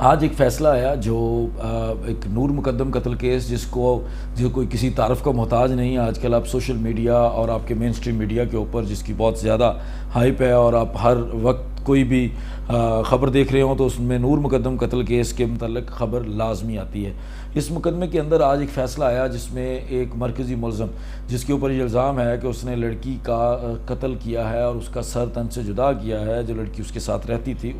آج ایک فیصلہ آیا جو ایک نور مقدم قتل کیس جو کوئی کسی تعارف کا محتاج نہیں. آج کل آپ سوشل میڈیا اور آپ کے مین اسٹریم میڈیا کے اوپر جس کی بہت زیادہ ہائپ ہے اور آپ ہر وقت کوئی بھی خبر دیکھ رہے ہوں تو اس میں نور مقدم قتل کیس کے متعلق خبر لازمی آتی ہے. اس مقدمے کے اندر آج ایک فیصلہ آیا جس میں ایک مرکزی ملزم جس کے اوپر یہ الزام ہے کہ اس نے لڑکی کا قتل کیا ہے اور اس کا سر تن سے جدا کیا ہے. جو لڑکی اس کے ساتھ رہتی تھی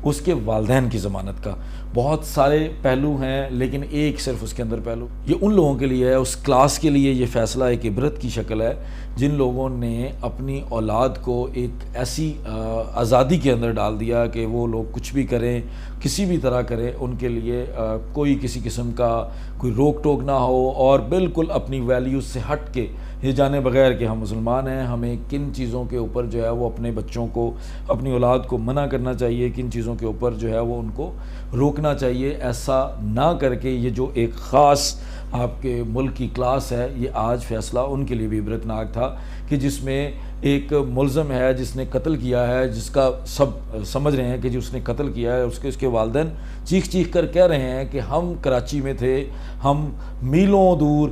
اس کے والدین کی ضمانت کا. بہت سارے پہلو ہیں لیکن ایک صرف اس کے اندر پہلو یہ ان لوگوں کے لیے ہے، اس کلاس کے لیے یہ فیصلہ ایک عبرت کی شکل ہے جن لوگوں نے اپنی اولاد کو ایک ایسی آزادی کے اندر ڈال دیا کہ وہ لوگ کچھ بھی کریں، کسی بھی طرح کریں، ان کے لیے کوئی کسی قسم کا کوئی روک ٹوک نہ ہو اور بالکل اپنی ویلیوز سے ہٹ کے یہ جانے بغیر کہ ہم مسلمان ہیں، ہمیں کن چیزوں کے اوپر جو ہے وہ اپنے بچوں کو، اپنی اولاد کو منع کرنا چاہیے، کن چیزوں کے اوپر جو ہے وہ ان کو روکنا چاہیے. ایسا نہ کر کے یہ جو ایک خاص آپ کے ملک کی کلاس ہے، یہ آج فیصلہ ان کے لیے بھی عبرتناک تھا کہ جس میں ایک ملزم ہے جس نے قتل کیا ہے، جس کا سب سمجھ رہے ہیں کہ اس نے قتل کیا ہے. اس کے والدین چیخ چیخ کر کہہ رہے ہیں کہ ہم کراچی میں تھے، ہم میلوں دور،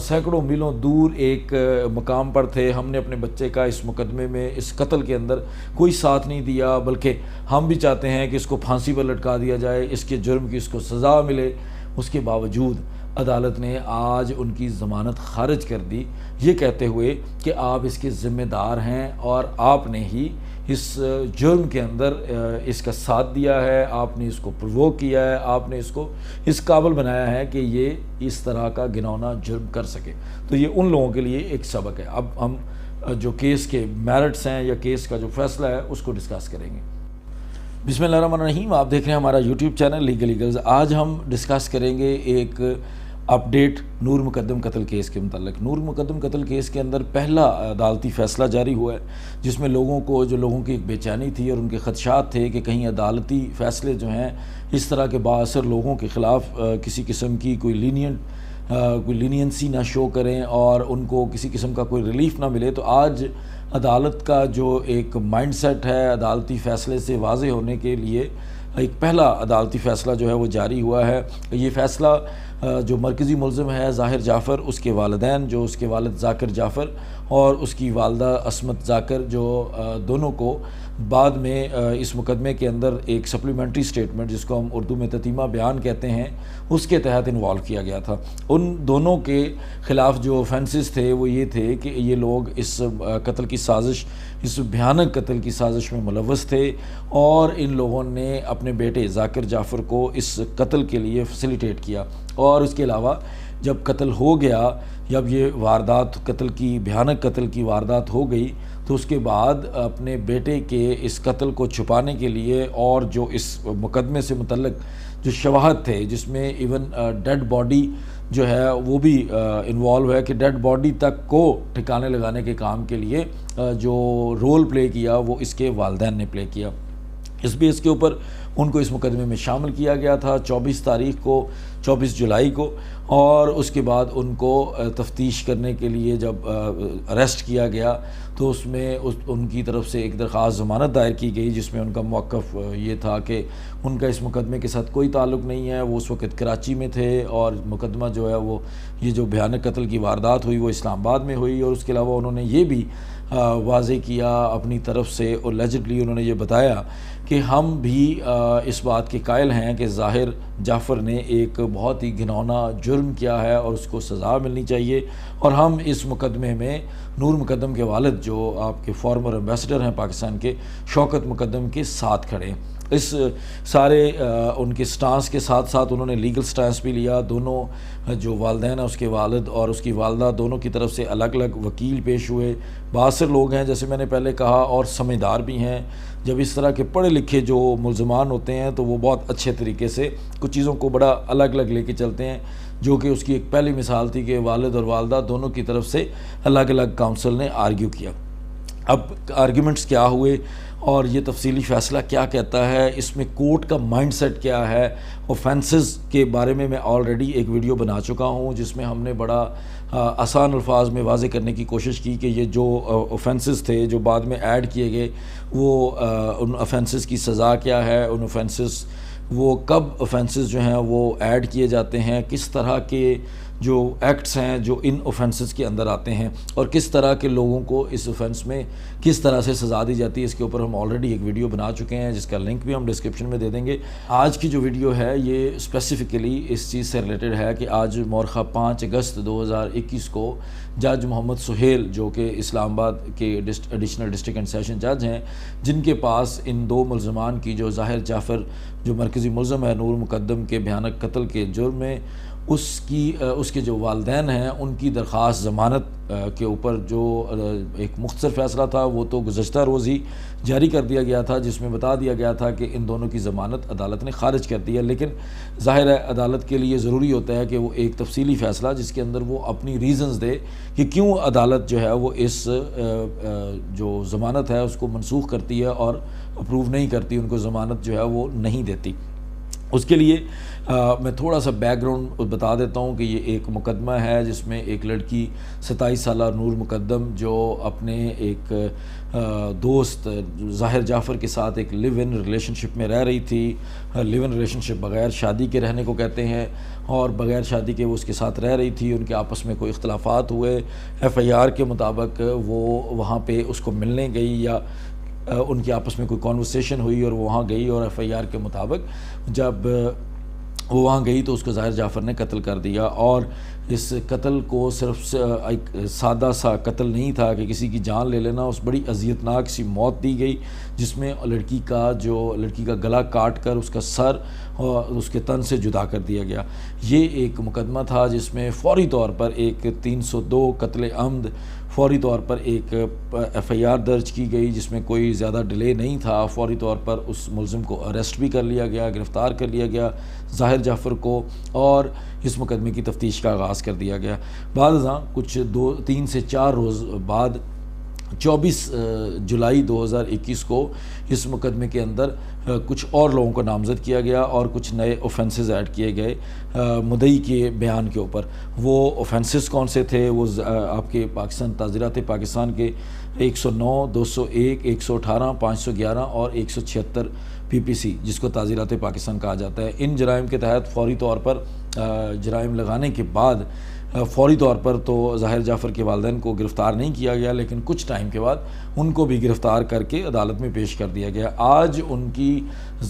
سینکڑوں میلوں دور ایک مقام پر تھے، ہم نے اپنے بچے کا اس مقدمے میں، اس قتل کے اندر کوئی ساتھ نہیں دیا، بلکہ ہم بھی چاہتے ہیں کہ اس کو پھانسی پر لٹکا دیا جائے، اس کے جرم کی اس کو سزا ملے. اس کے باوجود عدالت نے آج ان کی ضمانت خارج کر دی، یہ کہتے ہوئے کہ آپ اس کے ذمہ دار ہیں اور آپ نے ہی اس جرم کے اندر اس کا ساتھ دیا ہے، آپ نے اس کو پرووک کیا ہے، آپ نے اس کو اس قابل بنایا ہے کہ یہ اس طرح کا گھناؤنا جرم کر سکے. تو یہ ان لوگوں کے لیے ایک سبق ہے. اب ہم جو کیس کے میرٹس ہیں یا کیس کا جو فیصلہ ہے اس کو ڈسکس کریں گے. بسم اللہ الرحمن الرحیم. آپ دیکھ رہے ہیں ہمارا یوٹیوب چینل لیگل ایگلز. آج ہم ڈسکس کریں گے ایک اپڈیٹ نور مقدم قتل کیس کے متعلق. نور مقدم قتل کیس کے اندر پہلا عدالتی فیصلہ جاری ہوا ہے جس میں لوگوں کی ایک بے چینی تھی اور ان کے خدشات تھے کہ کہیں عدالتی فیصلے جو ہیں اس طرح کے بااثر لوگوں کے خلاف کسی قسم کی کوئی لینینسی نہ شو کریں اور ان کو کسی قسم کا کوئی ریلیف نہ ملے. تو آج عدالت کا جو ایک مائنڈ سیٹ ہے عدالتی فیصلے سے واضح ہونے کے لیے ایک پہلا عدالتی فیصلہ جو ہے وہ جاری ہوا ہے. یہ فیصلہ جو مرکزی ملزم ہے ظاہر جعفر، اس کے والدین جو اس کے والد ذاکر جعفر اور اس کی والدہ عصمت ذاکر، جو دونوں کو بعد میں اس مقدمے کے اندر ایک سپلیمنٹری سٹیٹمنٹ جس کو ہم اردو میں تتیمہ بیان کہتے ہیں اس کے تحت انوالو کیا گیا تھا. ان دونوں کے خلاف جو offenses تھے وہ یہ تھے کہ یہ لوگ اس قتل کی سازش، اس بھیانک قتل کی سازش میں ملوث تھے اور ان لوگوں نے اپنے بیٹے ذاکر جعفر کو اس قتل کے لیے فیسیلیٹیٹ کیا. اور اس کے علاوہ جب قتل ہو گیا، جب یہ واردات بھیانک قتل کی واردات ہو گئی تو اس کے بعد اپنے بیٹے کے اس قتل کو چھپانے کے لیے اور جو اس مقدمے سے متعلق جو شواہد تھے جس میں ایون ڈیڈ باڈی جو ہے وہ بھی انوالو ہے کہ ڈیڈ باڈی تک کو ٹھکانے لگانے کے کام کے لیے جو رول پلے کیا وہ اس کے والدین نے پلے کیا. اس بیس کے اوپر ان کو اس مقدمے میں شامل کیا گیا تھا 24 جولائی کو، اور اس کے بعد ان کو تفتیش کرنے کے لیے جب اریسٹ کیا گیا تو اس میں ان کی طرف سے ایک درخواست ضمانت دائر کی گئی جس میں ان کا موقف یہ تھا کہ ان کا اس مقدمے کے ساتھ کوئی تعلق نہیں ہے، وہ اس وقت کراچی میں تھے اور مقدمہ جو ہے وہ یہ جو بھیانک قتل کی واردات ہوئی وہ اسلام آباد میں ہوئی. اور اس کے علاوہ انہوں نے یہ بھی واضح کیا اپنی طرف سے، اور لیجڈلی انہوں نے یہ بتایا کہ ہم بھی اس بات کے قائل ہیں کہ ظاہر جعفر نے ایک بہت ہی گھناؤنا جرم کیا ہے اور اس کو سزا ملنی چاہیے، اور ہم اس مقدمے میں نور مقدم کے والد جو آپ کے فارمر ایمبیسڈر ہیں پاکستان کے، شوکت مقدم کے ساتھ کھڑے ہیں. اس سارے ان کے سٹانس کے ساتھ ساتھ انہوں نے لیگل سٹانس بھی لیا. دونوں جو والدین ہیں، اس کے والد اور اس کی والدہ، دونوں کی طرف سے الگ الگ وکیل پیش ہوئے. بااثر لوگ ہیں جیسے میں نے پہلے کہا اور سمجھدار بھی ہیں. جب اس طرح کے پڑھے لکھے جو ملزمان ہوتے ہیں تو وہ بہت اچھے طریقے سے کچھ چیزوں کو بڑا الگ الگ لے کے چلتے ہیں، جو کہ اس کی ایک پہلی مثال تھی کہ والد اور والدہ دونوں کی طرف سے الگ الگ کاؤنسل نے آرگیو کیا. اب آرگیومنٹس کیا ہوئے اور یہ تفصیلی فیصلہ کیا کہتا ہے، اس میں کورٹ کا مائنڈ سیٹ کیا ہے. اوفینسز کے بارے میں آلریڈی ایک ویڈیو بنا چکا ہوں جس میں ہم نے بڑا آسان الفاظ میں واضح کرنے کی کوشش کی کہ یہ جو اوفینسز تھے جو بعد میں ایڈ کیے گئے وہ ان اوفینسز کی سزا کیا ہے، ان اوفینسز وہ کب اوفینسز جو ہیں وہ ایڈ کیے جاتے ہیں، کس طرح کے جو ایکٹس ہیں جو ان اوفینسز کے اندر آتے ہیں، اور کس طرح کے لوگوں کو اس اوفینس میں کس طرح سے سزا دی جاتی ہے، اس کے اوپر ہم آلریڈی ایک ویڈیو بنا چکے ہیں جس کا لنک بھی ہم ڈسکرپشن میں دے دیں گے۔ آج کی جو ویڈیو ہے یہ اسپیسیفکلی اس چیز سے ریلیٹڈ ہے کہ آج مورخہ 5 اگست 2021 کو جج محمد سہیل، جو کہ اسلام آباد کے ایڈیشنل ڈسٹرکٹ اینڈ سیشن جج ہیں، جن کے پاس ان 2 ملزمان کی، جو ظاہر جعفر جو مرکزی ملزم ہے نور مقدم کے بھیانک قتل کے جرم میں، اس کے جو والدین ہیں ان کی درخواست ضمانت کے اوپر جو ایک مختصر فیصلہ تھا وہ تو گزشتہ روز ہی جاری کر دیا گیا تھا، جس میں بتا دیا گیا تھا کہ ان دونوں کی ضمانت عدالت نے خارج کر دی ہے۔ لیکن ظاہر ہے عدالت کے لیے ضروری ہوتا ہے کہ وہ ایک تفصیلی فیصلہ جس کے اندر وہ اپنی ریزنز دے کہ کیوں عدالت جو ہے وہ اس جو ضمانت ہے اس کو منسوخ کرتی ہے اور اپروو نہیں کرتی، ان کو ضمانت جو ہے وہ نہیں دیتی۔ اس کے لیے میں تھوڑا سا بیک گراؤنڈ بتا دیتا ہوں کہ یہ ایک مقدمہ ہے جس میں ایک لڑکی 27 سالہ نور مقدم جو اپنے ایک دوست ظاہر جعفر کے ساتھ ایک لیو ان ریلیشن شپ میں رہ رہی تھی۔ لیو ان ریلیشن شپ بغیر شادی کے رہنے کو کہتے ہیں، اور بغیر شادی کے وہ اس کے ساتھ رہ رہی تھی۔ ان کے آپس میں کوئی اختلافات ہوئے، FIR کے مطابق وہ وہاں پہ اس کو ملنے گئی، یا ان کے آپس میں کوئی کانورسیشن ہوئی اور وہ وہاں گئی، اور FIR کے مطابق جب وہ وہاں گئی تو اس کو ظاہر جعفر نے قتل کر دیا۔ اور اس قتل کو صرف ایک سادہ سا قتل نہیں تھا کہ کسی کی جان لے لینا، اس بڑی اذیتناک سی موت دی گئی جس میں لڑکی کا گلا کاٹ کر اس کا سر اور اس کے تن سے جدا کر دیا گیا۔ یہ ایک مقدمہ تھا جس میں فوری طور پر ایک 302 قتل عمد فوری طور پر ایک FIR درج کی گئی، جس میں کوئی زیادہ ڈیلے نہیں تھا۔ فوری طور پر اس ملزم کو اریسٹ بھی کر لیا گیا، گرفتار کر لیا گیا ظاہر جعفر کو، اور اس مقدمے کی تفتیش کا آغاز کر دیا گیا۔ بعد ازاں کچھ 3 سے 4 روز بعد 24 جولائی 2021 کو اس مقدمے کے اندر کچھ اور لوگوں کو نامزد کیا گیا اور کچھ نئے اوفینسز ایڈ کیے گئے مدعی کے بیان کے اوپر۔ وہ اوفینسز کون سے تھے؟ وہ آپ کے پاکستان تعزیرات پاکستان کے 109، 201، 118، 511 اور 176 PPC، جس کو تعزیرات پاکستان کہا جاتا ہے۔ ان جرائم کے تحت فوری طور پر جرائم لگانے کے بعد فوری طور پر تو ظاہر جعفر کے والدین کو گرفتار نہیں کیا گیا، لیکن کچھ ٹائم کے بعد ان کو بھی گرفتار کر کے عدالت میں پیش کر دیا گیا۔ آج ان کی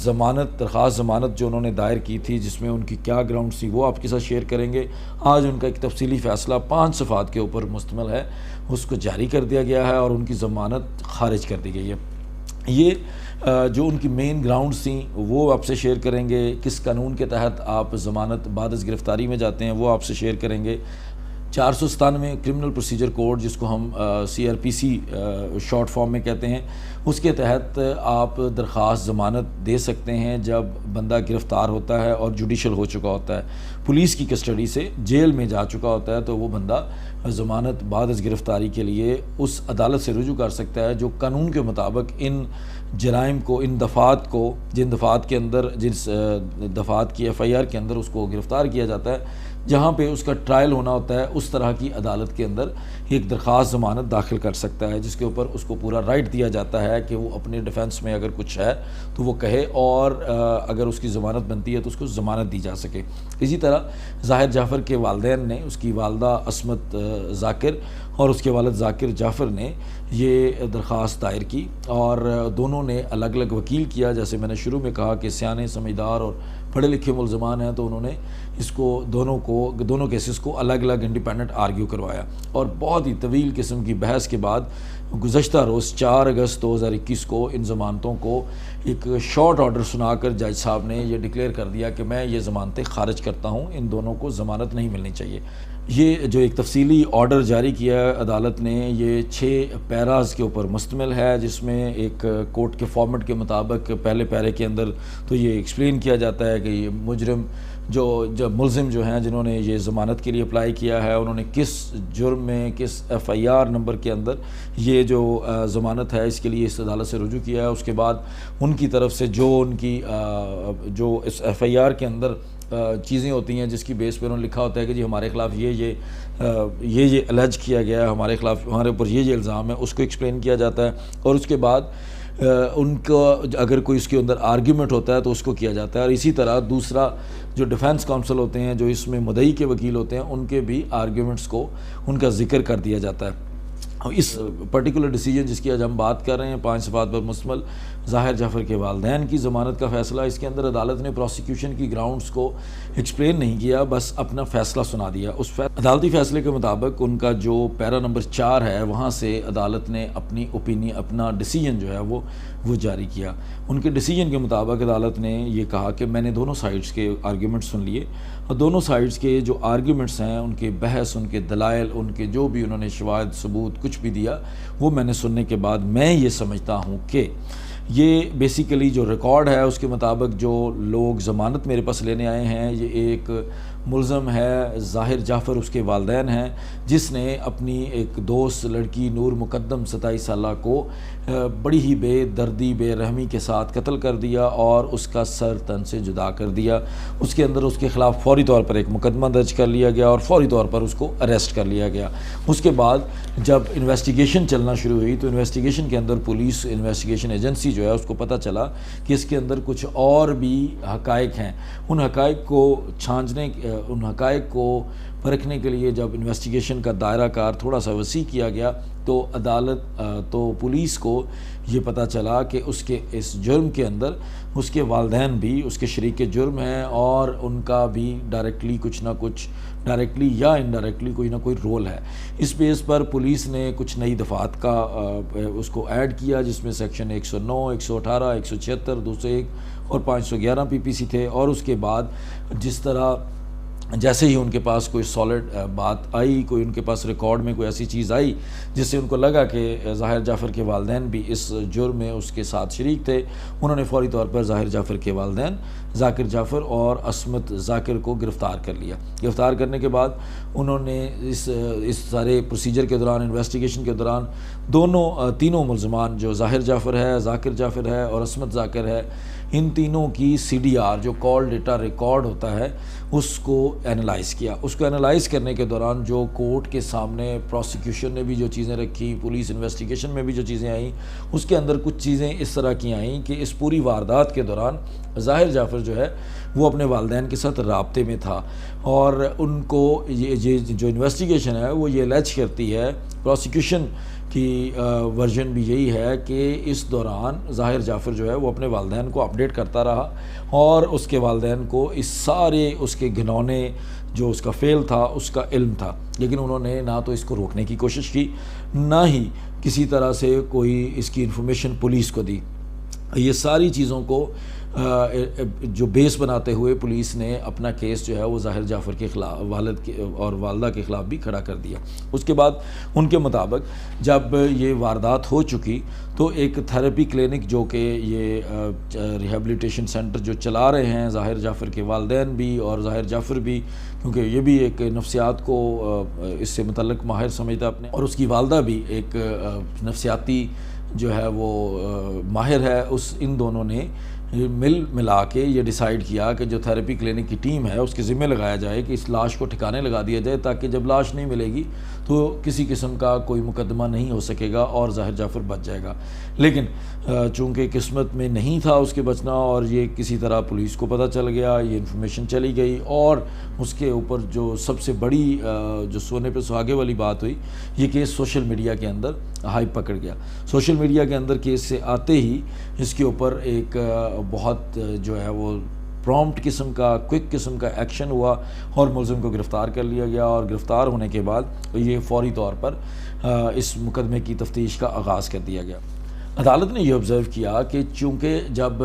درخواست ضمانت جو انہوں نے دائر کی تھی، جس میں ان کی کیا گراؤنڈ تھی، وہ آپ کے ساتھ شیئر کریں گے۔ آج ان کا ایک تفصیلی فیصلہ 5 صفحات کے اوپر مشتمل ہے، اس کو جاری کر دیا گیا ہے اور ان کی ضمانت خارج کر دی گئی ہے۔ یہ جو ان کی مین گراؤنڈز تھیں وہ آپ سے شیئر کریں گے، کس قانون کے تحت آپ ضمانت بعد از گرفتاری میں جاتے ہیں وہ آپ سے شیئر کریں گے۔ 497 کرمنل پروسیجر کوڈ، جس کو ہم CRPC شارٹ فارم میں کہتے ہیں، اس کے تحت آپ درخواست ضمانت دے سکتے ہیں جب بندہ گرفتار ہوتا ہے اور جوڈیشل ہو چکا ہوتا ہے، پولیس کی کسٹڈی سے جیل میں جا چکا ہوتا ہے، تو وہ بندہ ضمانت بعد از گرفتاری کے لیے اس عدالت سے رجوع کر سکتا ہے جو قانون کے مطابق ان جرائم کو، ان دفعات کو، جن دفعات کے اندر، جس دفعات کی FIR کے اندر اس کو گرفتار کیا جاتا ہے، جہاں پہ اس کا ٹرائل ہونا ہوتا ہے، اس طرح کی عدالت کے اندر ایک درخواست ضمانت داخل کر سکتا ہے، جس کے اوپر اس کو پورا رائٹ دیا جاتا ہے کہ وہ اپنے ڈیفنس میں اگر کچھ ہے تو وہ کہے، اور اگر اس کی ضمانت بنتی ہے تو اس کو ضمانت دی جا سکے۔ اسی طرح ظاہر جعفر کے والدین نے، اس کی والدہ عصمت ذاکر اور اس کے والد ذاکر جعفر نے یہ درخواست دائر کی، اور دونوں نے الگ الگ وکیل کیا۔ جیسے میں نے شروع میں کہا کہ سیانے، سمجھدار اور پڑھے لکھے ملزمان ہیں، تو انہوں نے اس کو دونوں کیسز کو الگ الگ انڈیپینڈنٹ آرگیو کروایا، اور بہت ہی طویل قسم کی بحث کے بعد گزشتہ روز 4 اگست 2021 کو ان ضمانتوں کو ایک شارٹ آرڈر سنا کر جج صاحب نے یہ ڈکلیئر کر دیا کہ میں یہ ضمانتیں خارج کرتا ہوں، ان دونوں کو ضمانت نہیں ملنی چاہیے۔ یہ جو ایک تفصیلی آرڈر جاری کیا ہے عدالت نے، یہ 6 پیراز کے اوپر مشتمل ہے، جس میں ایک کورٹ کے فارمیٹ کے مطابق پہلے پیرے کے اندر تو یہ ایکسپلین کیا جاتا ہے کہ یہ مجرم ملزم جو ہیں جنہوں نے یہ ضمانت کے لیے اپلائی کیا ہے، انہوں نے کس جرم میں، کس FIR نمبر کے اندر یہ جو ضمانت ہے اس کے لیے اس عدالت سے رجوع کیا ہے۔ اس کے بعد ان کی طرف سے جو اس FIR کے اندر چیزیں ہوتی ہیں جس کی بیس پہ انہوں نے لکھا ہوتا ہے کہ جی ہمارے خلاف یہ الج کیا گیا ہے، ہمارے اوپر یہ الزام ہے، اس کو ایکسپلین کیا جاتا ہے۔ اور اس کے بعد ان کو اگر کوئی اس کے اندر آرگیومنٹ ہوتا ہے تو اس کو کیا جاتا ہے، اور اسی طرح دوسرا جو ڈیفنس کونسل ہوتے ہیں، جو اس میں مدعی کے وکیل ہوتے ہیں، ان کے بھی آرگیومنٹس کو ان کا ذکر کر دیا جاتا ہے۔ اس پرٹیکولر ڈیسیجن جس کی آج ہم بات کر رہے ہیں، 5 صفحات پر مشتمل ظاہر جعفر کے والدین کی ضمانت کا فیصلہ، اس کے اندر عدالت نے پروسیکیوشن کی گراؤنڈز کو ایکسپلین نہیں کیا، بس اپنا فیصلہ سنا دیا۔ اس عدالتی فیصلے کے مطابق ان کا جو پیرا نمبر 4 ہے، وہاں سے عدالت نے اپنی اوپینین، اپنا ڈیسیجن جو ہے وہ جاری کیا۔ ان کے ڈیسیجن کے مطابق عدالت نے یہ کہا کہ میں نے دونوں سائڈز کے آرگیومنٹ سن لیے، اور دونوں سائڈز کے جو آرگیومنٹس ہیں، ان کے بحث، ان کے دلائل، ان کے جو بھی انہوں نے شواہد ثبوت کچھ بھی دیا، وہ میں نے سننے کے بعد میں یہ سمجھتا ہوں کہ یہ بیسیکلی جو ریکارڈ ہے اس کے مطابق جو لوگ ضمانت میرے پاس لینے آئے ہیں، یہ ایک ملزم ہے ظاہر جعفر، اس کے والدین ہیں، جس نے اپنی ایک دوست لڑکی نور مقدم 27 سالہ کو بڑی ہی بے دردی، بے رحمی کے ساتھ قتل کر دیا اور اس کا سر تن سے جدا کر دیا۔ اس کے اندر اس کے خلاف فوری طور پر ایک مقدمہ درج کر لیا گیا اور فوری طور پر اس کو اریسٹ کر لیا گیا۔ اس کے بعد جب انویسٹیگیشن چلنا شروع ہوئی تو انویسٹیگیشن کے اندر پولیس انویسٹیگیشن ایجنسی جو ہے اس کو پتہ چلا کہ اس کے اندر کچھ اور بھی حقائق ہیں۔ ان حقائق کو چھانچنے، ان حقائق کو پرکھنے کے لیے جب انویسٹیگیشن کا دائرہ کار تھوڑا سا وسیع کیا گیا تو پولیس کو یہ پتہ چلا کہ اس کے اس جرم کے اندر اس کے والدین بھی اس کے شریک جرم ہیں، اور ان کا بھی ڈائریکٹلی کچھ نہ کچھ، ڈائریکٹلی یا انڈائریکٹلی کوئی نہ کوئی رول ہے۔ اس بیس پر پولیس نے کچھ نئی دفعات کا اس کو ایڈ کیا، جس میں سیکشن 109، 118، 176، 201 اور 511 PPC تھے، اور اس کے بعد جس طرح جیسے ہی ان کے پاس کوئی سالڈ بات آئی، کوئی ان کے پاس ریکارڈ میں کوئی ایسی چیز آئی جس سے ان کو لگا کہ ظاہر جعفر کے والدین بھی اس جرم میں اس کے ساتھ شریک تھے، انہوں نے فوری طور پر ظاہر جعفر کے والدین ذاکر جعفر اور عصمت ذاکر کو گرفتار کر لیا۔ گرفتار کرنے کے بعد انہوں نے اس سارے پروسیجر کے دوران، انویسٹیگیشن کے دوران تینوں ملزمان جو ظاہر جعفر ہے، ذاکر جعفر ہے اور عصمت ذاکر ہے، ان تینوں کی CDR جو کال ڈیٹا ریکارڈ ہوتا ہے اس کو انالائز کیا۔ اس کو انالائز کرنے کے دوران جو کورٹ کے سامنے پروسیکیوشن نے بھی جو چیزیں رکھی، پولیس انویسٹیگیشن میں بھی جو چیزیں آئیں، اس کے اندر کچھ چیزیں اس طرح کی آئیں کہ اس پوری واردات کے دوران ظاہر جعفر جو ہے وہ اپنے والدین کے ساتھ رابطے میں تھا، اور ان کو یہ جو انویسٹیگیشن ہے وہ یہ الج کرتی ہے، پروسیکیوشن کی ورژن بھی یہی ہے کہ اس دوران ظاہر جعفر جو ہے وہ اپنے والدین کو اپڈیٹ کرتا رہا، اور اس کے والدین کو اس سارے اس کے گھنونے جو اس کا فعل تھا اس کا علم تھا، لیکن انہوں نے نہ تو اس کو روکنے کی کوشش کی، نہ ہی کسی طرح سے کوئی اس کی انفارمیشن پولیس کو دی۔ یہ ساری چیزوں کو جو بیس بناتے ہوئے پولیس نے اپنا کیس جو ہے وہ ظاہر جعفر کے خلاف، والد کے اور والدہ کے خلاف بھی کھڑا کر دیا۔ اس کے بعد ان کے مطابق جب یہ واردات ہو چکی تو ایک تھیراپی کلینک جو کہ یہ ریہیبلیٹیشن سینٹر جو چلا رہے ہیں ظاہر جعفر کے والدین بھی اور ظاہر جعفر بھی، کیونکہ یہ بھی ایک نفسیات کو اس سے متعلق ماہر سمجھتا اپنے، اور اس کی والدہ بھی ایک نفسیاتی جو ہے وہ ماہر ہے، ان دونوں نے ملا کے یہ ڈیسائیڈ کیا کہ جو تھیراپی کلینک کی ٹیم ہے اس کے ذمہ لگایا جائے کہ اس لاش کو ٹھکانے لگا دیا جائے، تاکہ جب لاش نہیں ملے گی تو کسی قسم کا کوئی مقدمہ نہیں ہو سکے گا اور ظاہر جعفر بچ جائے گا۔ لیکن چونکہ قسمت میں نہیں تھا اس کے بچنا، اور یہ کسی طرح پولیس کو پتہ چل گیا، یہ انفارمیشن چلی گئی، اور اس کے اوپر جو سب سے بڑی جو سونے پہ سہاگے والی بات ہوئی، یہ کیس سوشل میڈیا کے اندر ہائپ پکڑ گیا۔ سوشل میڈیا کے اندر کیس سے آتے ہی اس کے اوپر ایک بہت جو ہے وہ پرومپٹ قسم کا، کوئک قسم کا ایکشن ہوا، اور ملزم کو گرفتار کر لیا گیا، اور گرفتار ہونے کے بعد یہ فوری طور پر اس مقدمے کی تفتیش کا آغاز کر دیا گیا۔ عدالت نے یہ آبزرو کیا کہ چونکہ جب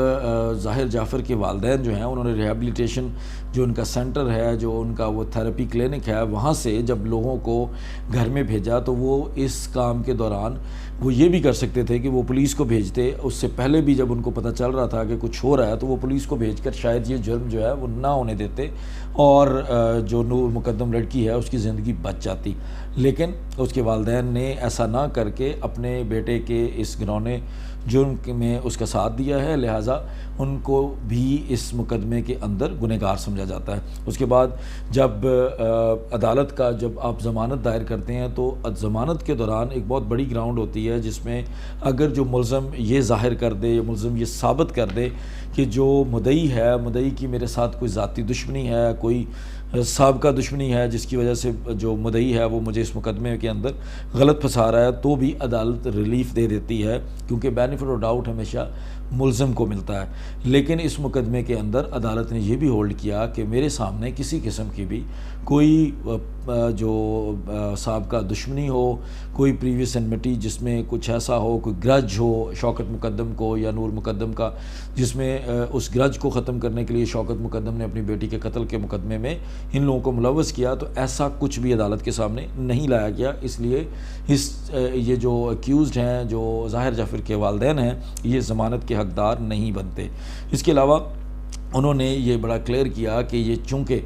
ظاہر جعفر کے والدین جو ہیں انہوں نے ریہیبلیٹیشن جو ان کا سینٹر ہے، جو ان کا وہ تھیراپی کلینک ہے، وہاں سے جب لوگوں کو گھر میں بھیجا تو وہ اس کام کے دوران وہ یہ بھی کر سکتے تھے کہ وہ پولیس کو بھیجتے۔ اس سے پہلے بھی جب ان کو پتہ چل رہا تھا کہ کچھ ہو رہا ہے تو وہ پولیس کو بھیج کر شاید یہ جرم جو ہے وہ نہ ہونے دیتے، اور جو نور مقدم لڑکی ہے اس کی زندگی بچ جاتی۔ لیکن اس کے والدین نے ایسا نہ کر کے اپنے بیٹے کے اس گھنونے جرم میں اس کا ساتھ دیا ہے، لہٰذا ان کو بھی اس مقدمے کے اندر گنہگار سمجھا جاتا ہے۔ اس کے بعد جب عدالت کا جب آپ ضمانت دائر کرتے ہیں تو ضمانت کے دوران ایک بہت بڑی گراؤنڈ ہوتی ہے ہے جس میں اگر جو ملزم یہ ظاہر کر دے یا ملزم یہ ثابت کر دے کہ جو مدعی ہے، مدعی کی میرے ساتھ کوئی ذاتی دشمنی ہے، کوئی سابقہ دشمنی ہے جس کی وجہ سے جو مدعی ہے وہ مجھے اس مقدمے کے اندر غلط پھنسا رہا ہے، تو بھی عدالت ریلیف دے دیتی ہے، کیونکہ بینیفٹ آف ڈاؤٹ ہمیشہ ملزم کو ملتا ہے۔ لیکن اس مقدمے کے اندر عدالت نے یہ بھی ہولڈ کیا کہ میرے سامنے کسی قسم کی بھی کوئی جو سابقہ دشمنی ہو، کوئی پریویس انمٹی جس میں کچھ ایسا ہو، کوئی گرج ہو شوکت مقدم کو یا نور مقدم کا، جس میں اس گرج کو ختم کرنے کے لیے شوکت مقدم نے اپنی بیٹی کے قتل کے مقدمے میں ان لوگوں کو ملوث کیا، تو ایسا کچھ بھی عدالت کے سامنے نہیں لایا گیا۔ اس لیے یہ جو ایکیوزڈ ہیں، جو ظاہر جعفر کے والدین ہیں، یہ ضمانت کے حقدار نہیں بنتے۔ اس کے علاوہ انہوں نے یہ بڑا کلیئر کیا کہ یہ چونکہ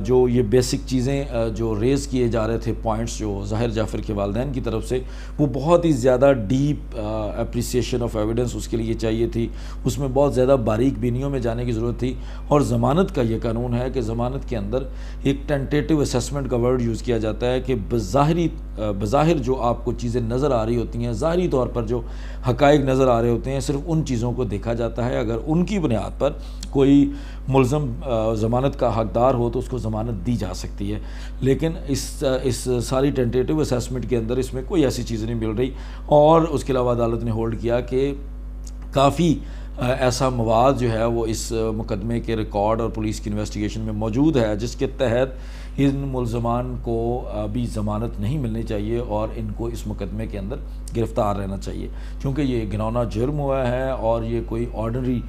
جو یہ بیسک چیزیں جو ریز کیے جا رہے تھے پوائنٹس جو ظاہر جعفر کے والدین کی طرف سے، وہ بہت ہی زیادہ ڈیپ اپریسیشن آف ایویڈنس اس کے لیے چاہیے تھی، اس میں بہت زیادہ باریک بینیوں میں جانے کی ضرورت تھی۔ اور ضمانت کا یہ قانون ہے کہ ضمانت کے اندر ایک ٹینٹیٹیو اسیسمنٹ کا ورڈ یوز کیا جاتا ہے کہ بظاہر جو آپ کو چیزیں نظر آ رہی ہوتی ہیں، ظاہری طور پر جو حقائق نظر آ رہے ہوتے ہیں، صرف ان چیزوں کو دیکھا جاتا ہے۔ اگر ان کی بنیاد پر کوئی ملزم ضمانت کا حقدار ہو تو اس کو ضمانت دی جا سکتی ہے، لیکن اس ساری ٹینٹیٹیو اسیسمنٹ کے اندر اس میں کوئی ایسی چیز نہیں مل رہی۔ اور اس کے علاوہ عدالت نے ہولڈ کیا کہ کافی ایسا مواد جو ہے وہ اس مقدمے کے ریکارڈ اور پولیس کی انویسٹیگیشن میں موجود ہے جس کے تحت ان ملزمان کو ابھی ضمانت نہیں ملنی چاہیے اور ان کو اس مقدمے کے اندر گرفتار رہنا چاہیے، چونکہ یہ گھناؤنا جرم ہوا ہے اور یہ کوئی آرڈنری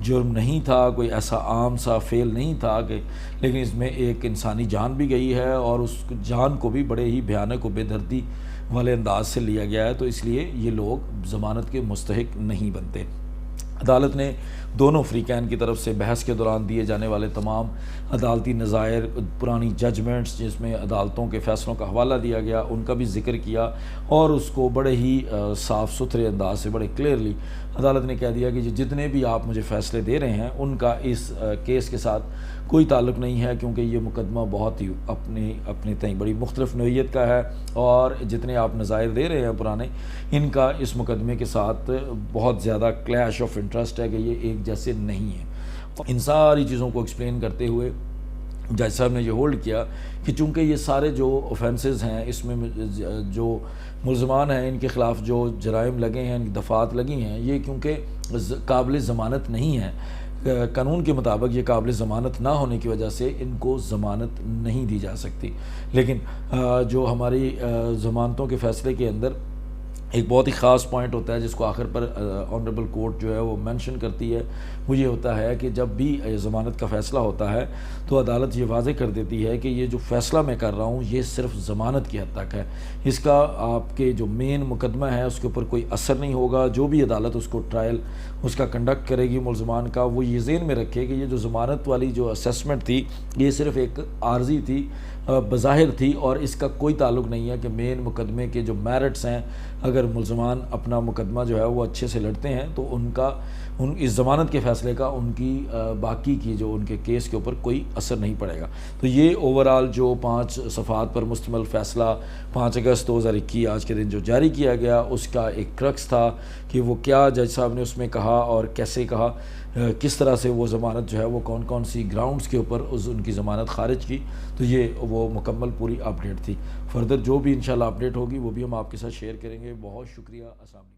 جرم نہیں تھا، کوئی ایسا عام سا فعل نہیں تھا کہ، لیکن اس میں ایک انسانی جان بھی گئی ہے اور اس جان کو بھی بڑے ہی بھیانک و بے دردی والے انداز سے لیا گیا ہے، تو اس لیے یہ لوگ ضمانت کے مستحق نہیں بنتے۔ عدالت نے دونوں فریقین کی طرف سے بحث کے دوران دیے جانے والے تمام عدالتی نظائر، پرانی ججمنٹس جس میں عدالتوں کے فیصلوں کا حوالہ دیا گیا، ان کا بھی ذکر کیا اور اس کو بڑے ہی صاف ستھرے انداز سے، بڑے کلیئرلی عدالت نے کہہ دیا کہ جتنے بھی آپ مجھے فیصلے دے رہے ہیں ان کا اس کیس کے ساتھ کوئی تعلق نہیں ہے، کیونکہ یہ مقدمہ بہت ہی اپنے تئیں بڑی مختلف نوعیت کا ہے اور جتنے آپ نظائر دے رہے ہیں پرانے، ان کا اس مقدمے کے ساتھ بہت زیادہ کلیش آف انٹرسٹ ہے کہ یہ ایک جیسے نہیں ہیں۔ ان ساری چیزوں کو ایکسپلین کرتے ہوئے جج صاحب نے یہ ہولڈ کیا کہ چونکہ یہ سارے جو اوفینسز ہیں، اس میں جو ملزمان ہیں ان کے خلاف جو جرائم لگے ہیں، ان کی دفعات لگی ہیں، یہ کیونکہ قابل ضمانت نہیں ہیں، قانون کے مطابق یہ قابل ضمانت نہ ہونے کی وجہ سے ان کو ضمانت نہیں دی جا سکتی۔ لیکن جو ہماری ضمانتوں کے فیصلے کے اندر ایک بہت ہی خاص پوائنٹ ہوتا ہے جس کو آخر پر آنریبل کورٹ جو ہے وہ مینشن کرتی ہے، وہ یہ ہوتا ہے کہ جب بھی ضمانت کا فیصلہ ہوتا ہے تو عدالت یہ واضح کر دیتی ہے کہ یہ جو فیصلہ میں کر رہا ہوں یہ صرف ضمانت کی حد تک ہے، اس کا آپ کے جو مین مقدمہ ہے اس کے اوپر کوئی اثر نہیں ہوگا۔ جو بھی عدالت اس کو ٹرائل اس کا کنڈکٹ کرے گی ملزمان کا، وہ یہ ذہن میں رکھے کہ یہ جو ضمانت والی جو اسیسمنٹ تھی یہ صرف ایک عارضی تھی، بظاہر تھی، اور اس کا کوئی تعلق نہیں ہے کہ مین مقدمے کے جو میرٹس ہیں، اگر ملزمان اپنا مقدمہ جو ہے وہ اچھے سے لڑتے ہیں تو اس ضمانت کے فیصلے کا ان کی باقی کی جو ان کے کیس کے اوپر کوئی اثر نہیں پڑے گا۔ تو یہ اوورآل جو 5 صفحات پر مشتمل فیصلہ 5 اگست 2021 آج کے دن جو جاری کیا گیا، اس کا ایک کرکس تھا کہ وہ کیا جج صاحب نے اس میں کہا اور کیسے کہا، کس طرح سے وہ ضمانت جو ہے وہ کون کون سی گراؤنڈز کے اوپر ان کی ضمانت خارج کی۔ تو یہ وہ مکمل پوری اپڈیٹ تھی۔ فردر جو بھی انشاءاللہ اپڈیٹ ہوگی وہ بھی ہم آپ کے ساتھ شیئر کریں گے۔ بہت شکریہ، السلام علیکم۔